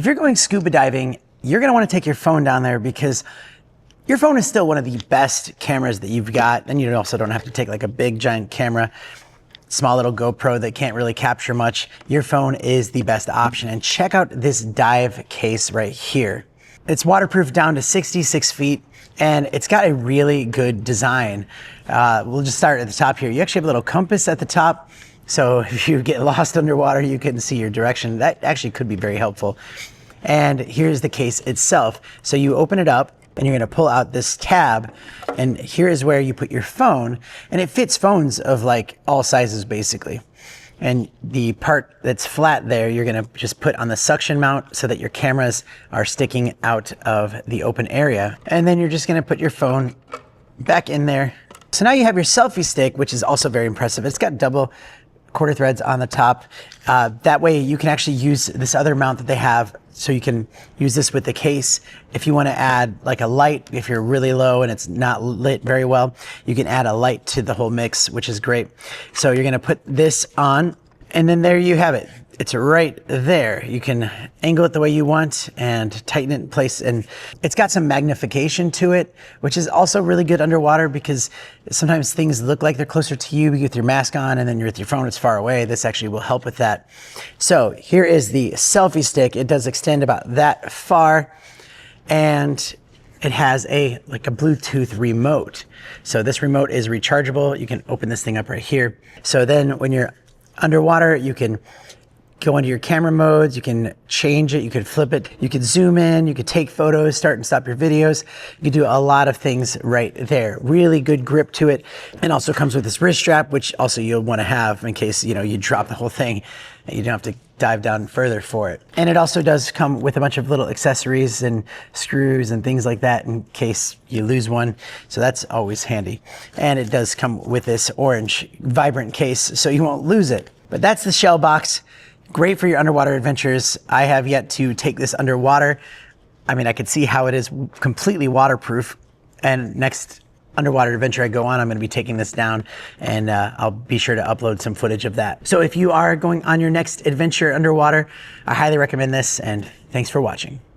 If you're going scuba diving, you're gonna wanna take your phone down there because your phone is still one of the best cameras that you've got, and you also don't have to take like a big giant camera, small little GoPro that can't really capture much. Your phone is the best option. And check out this dive case right here. It's waterproof down to 66 feet, and it's got a really good design. We'll just start at the top here. You actually have a little compass at the top, so if you get lost underwater, you can see your direction. That actually could be very helpful. And here's the case itself. So you open it up, and you're gonna pull out this tab, and here is where you put your phone, and it fits phones of like all sizes basically. And the part that's flat there, you're gonna just put on the suction mount so that your cameras are sticking out of the open area. And then you're just gonna put your phone back in there. So now you have your selfie stick, which is also very impressive. It's got double quarter threads on the top. That way you can actually use this other mount that they have, so you can use this with the case. If you want to add like a light, if you're really low and it's not lit very well, you can add a light to the whole mix, which is great. So you're going to put this on, and then there you have it. It's right there. You can angle it the way you want and tighten it in place. And it's got some magnification to it, which is also really good underwater because sometimes things look like they're closer to you with your mask on, and then you're with your phone, it's far away. This actually will help with that. So here is the selfie stick. It does extend about that far, and it has like a Bluetooth remote. So this remote is rechargeable. You can open this thing up right here. So then when you're underwater, you can go into your camera modes, you can change it, you can flip it, you can zoom in, you can take photos, start and stop your videos. You can do a lot of things right there. Really good grip to it. And also comes with this wrist strap, which also you'll want to have in case, you drop the whole thing and you don't have to dive down further for it. And it also does come with a bunch of little accessories and screws and things like that in case you lose one. So that's always handy. And it does come with this orange vibrant case, so you won't lose it. But that's the shell box. Great for your underwater adventures. I have yet to take this underwater. I mean, I could see how it is completely waterproof. And next underwater adventure I go on, I'm gonna be taking this down, and I'll be sure to upload some footage of that. So if you are going on your next adventure underwater, I highly recommend this, and thanks for watching.